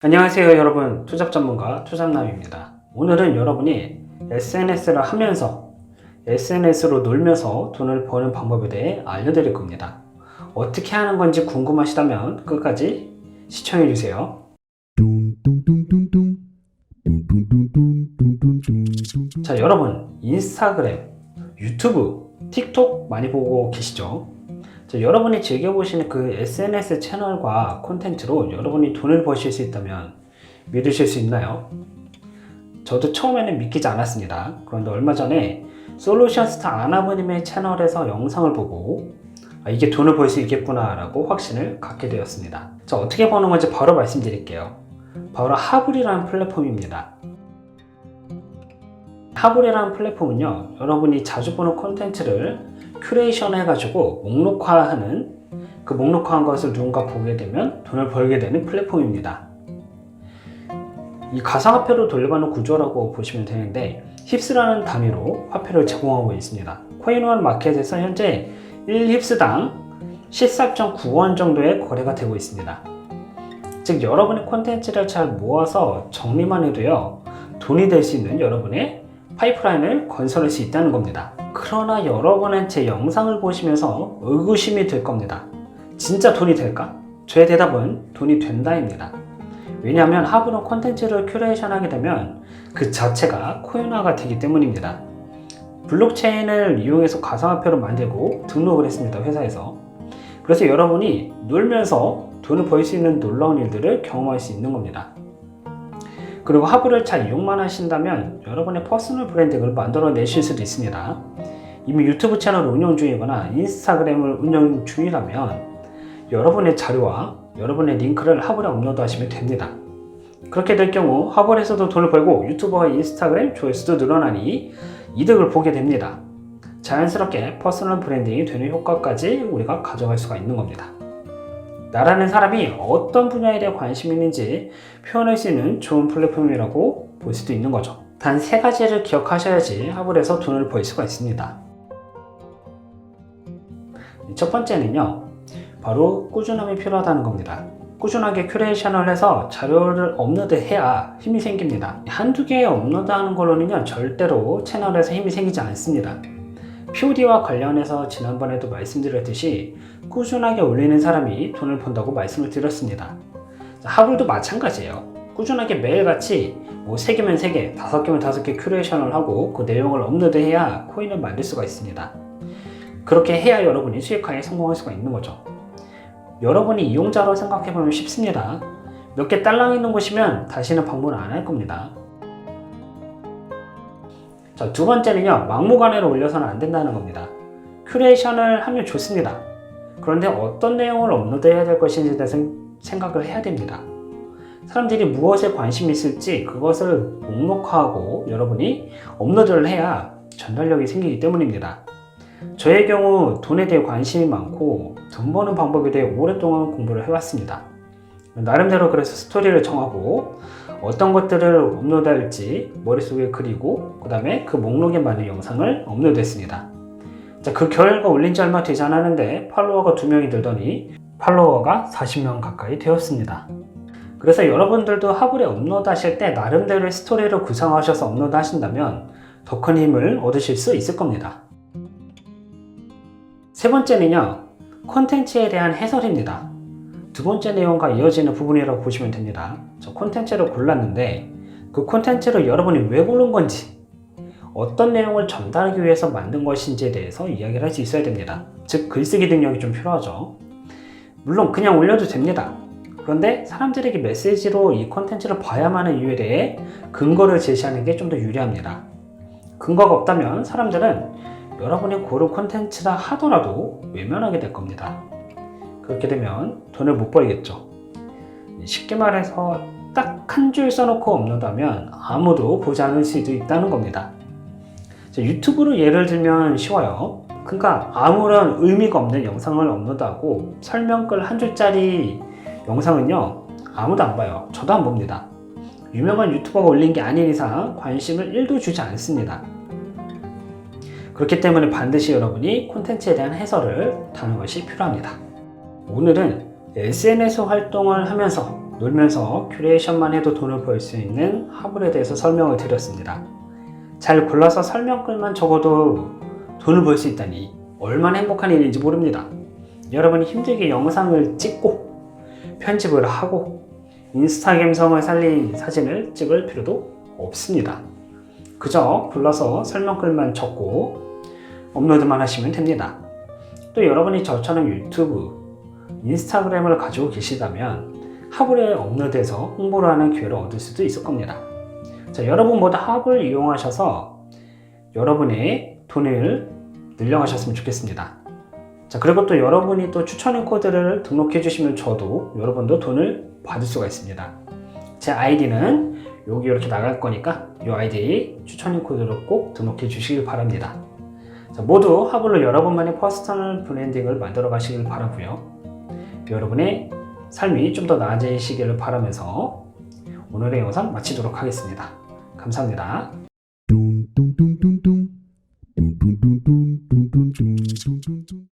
안녕하세요 여러분, 투잡 전문가 투잡남입니다. 오늘은 여러분이 SNS를 하면서 SNS로 놀면서 돈을 버는 방법에 대해 알려드릴 겁니다. 어떻게 하는 건지 궁금하시다면 끝까지 시청해주세요. 자, 여러분 인스타그램, 유튜브, 틱톡 많이 보고 계시죠? 자, 여러분이 즐겨보시는 그 SNS 채널과 콘텐츠로 여러분이 돈을 버실 수 있다면 믿으실 수 있나요? 저도 처음에는 믿기지 않았습니다. 그런데 얼마 전에 솔루션스타 아나버님의 채널에서 영상을 보고 이게 돈을 벌 수 있겠구나 라고 확신을 갖게 되었습니다. 자, 어떻게 버는 건지 바로 말씀드릴게요. 바로 하블이라는 플랫폼입니다. 하블이라는 플랫폼은요, 여러분이 자주 보는 콘텐츠를 큐레이션 해가지고 목록화하는, 그 목록화한 것을 누군가 보게 되면 돈을 벌게 되는 플랫폼입니다. 이 가상화폐로 돌려받는 구조라고 보시면 되는데, 힙스라는 단위로 화폐를 제공하고 있습니다. 코인원 마켓에서 현재 1힙스당 14.9원 정도의 거래가 되고 있습니다. 즉 여러분의 콘텐츠를 잘 모아서 정리만 해도요, 돈이 될 수 있는 여러분의 파이프라인을 건설할 수 있다는 겁니다. 그러나 여러분은 제 영상을 보시면서 의구심이 들 겁니다. 진짜 돈이 될까? 저의 대답은 돈이 된다입니다. 왜냐하면 하브는 콘텐츠를 큐레이션하게 되면 그 자체가 코인화가 되기 때문입니다. 블록체인을 이용해서 가상화폐로 만들고 등록을 했습니다, 회사에서. 그래서 여러분이 놀면서 돈을 벌 수 있는 놀라운 일들을 경험할 수 있는 겁니다. 그리고 하브를 잘 이용만 하신다면 여러분의 퍼스널 브랜딩을 만들어 내실 수도 있습니다. 이미 유튜브 채널을 운영 중이거나 인스타그램을 운영 중이라면 여러분의 자료와 여러분의 링크를 하브에 업로드 하시면 됩니다. 그렇게 될 경우 하브에서도 돈을 벌고 유튜버와 인스타그램 조회수도 늘어나니 이득을 보게 됩니다. 자연스럽게 퍼스널 브랜딩이 되는 효과까지 우리가 가져갈 수가 있는 겁니다. 나라는 사람이 어떤 분야에 대해 관심이 있는지 표현할 수 있는 좋은 플랫폼이라고 볼 수도 있는 거죠. 단 3가지를 기억하셔야지 하블에서 돈을 벌 수가 있습니다. 첫 번째는요, 바로 꾸준함이 필요하다는 겁니다. 꾸준하게 큐레이션을 해서 자료를 업로드해야 힘이 생깁니다. 한두 개 업로드하는 걸로는요, 절대로 채널에서 힘이 생기지 않습니다. POD와 관련해서 지난번에도 말씀드렸듯이 꾸준하게 올리는 사람이 돈을 번다고 말씀을 드렸습니다. 하블도 마찬가지예요. 꾸준하게 매일같이 3개면 3개, 5개면 5개 큐레이션을 하고 그 내용을 업로드해야 코인을 만들 수가 있습니다. 그렇게 해야 여러분이 수익화에 성공할 수가 있는 거죠. 여러분이 이용자로 생각해보면 쉽습니다. 몇 개 딸랑 있는 곳이면 다시는 방문 안 할 겁니다. 자, 두 번째는요, 막무가내로 올려서는 안 된다는 겁니다. 큐레이션을 하면 좋습니다. 그런데 어떤 내용을 업로드해야 될 것인지에 대해서 생각을 해야 됩니다. 사람들이 무엇에 관심이 있을지 그것을 목록화하고 여러분이 업로드를 해야 전달력이 생기기 때문입니다. 저의 경우 돈에 대해 관심이 많고 돈 버는 방법에 대해 오랫동안 공부를 해왔습니다. 나름대로 그래서 스토리를 정하고 어떤 것들을 업로드할지 머릿속에 그리고 그 다음에 그 목록에 맞는 영상을 업로드했습니다. 자, 그 결과 올린 지 얼마 되지 않았는데 팔로워가 2명이 늘더니 팔로워가 40명 가까이 되었습니다. 그래서 여러분들도 하블에 업로드 하실 때 나름대로의 스토리를 구상하셔서 업로드 하신다면 더 큰 힘을 얻으실 수 있을 겁니다. 세 번째는요, 콘텐츠에 대한 해설입니다. 두 번째 내용과 이어지는 부분이라고 보시면 됩니다. 저 콘텐츠를 골랐는데 그 콘텐츠를 여러분이 왜 고른 건지, 어떤 내용을 전달하기 위해서 만든 것인지에 대해서 이야기를 할 수 있어야 됩니다. 즉 글쓰기 능력이 좀 필요하죠. 물론 그냥 올려도 됩니다. 그런데 사람들에게 메시지로 이 콘텐츠를 봐야만 하는 이유에 대해 근거를 제시하는 게 좀 더 유리합니다. 근거가 없다면 사람들은 여러분이 고른 콘텐츠라 하더라도 외면하게 될 겁니다. 그렇게 되면 돈을 못 벌겠죠. 쉽게 말해서 딱 한 줄 써놓고 업로드하면 아무도 보지 않을 수도 있다는 겁니다. 유튜브로 예를 들면 쉬워요. 그러니까 아무런 의미가 없는 영상을 업로드하고 설명글 한 줄짜리 영상은요, 아무도 안 봐요. 저도 안 봅니다. 유명한 유튜버가 올린 게 아닌 이상 관심을 1도 주지 않습니다. 그렇기 때문에 반드시 여러분이 콘텐츠에 대한 해설을 다는 것이 필요합니다. 오늘은 SNS 활동을 하면서 놀면서 큐레이션만 해도 돈을 벌 수 있는 하블에 대해서 설명을 드렸습니다. 잘 골라서 설명글만 적어도 돈을 벌 수 있다니 얼마나 행복한 일인지 모릅니다. 여러분이 힘들게 영상을 찍고 편집을 하고 인스타 감성을 살린 사진을 찍을 필요도 없습니다. 그저 불러서 설명글만 적고 업로드만 하시면 됩니다. 또 여러분이 저처럼 유튜브, 인스타그램을 가지고 계시다면 하블에 업로드해서 홍보를 하는 기회를 얻을 수도 있을 겁니다. 자, 여러분 모두 하블 이용하셔서 여러분의 돈을 늘려가셨으면 좋겠습니다. 자, 그리고 또 여러분이 또 추천인 코드를 등록해 주시면 저도 여러분도 돈을 받을 수가 있습니다. 제 아이디는 여기 이렇게 나갈 거니까 이 아이디 추천인 코드로 꼭 등록해 주시길 바랍니다. 자, 모두 하블로 여러분만의 퍼스널 브랜딩을 만들어 가시길 바라고요. 여러분의 삶이 좀 더 나아지시기를 바라면서 오늘의 영상 마치도록 하겠습니다. 감사합니다.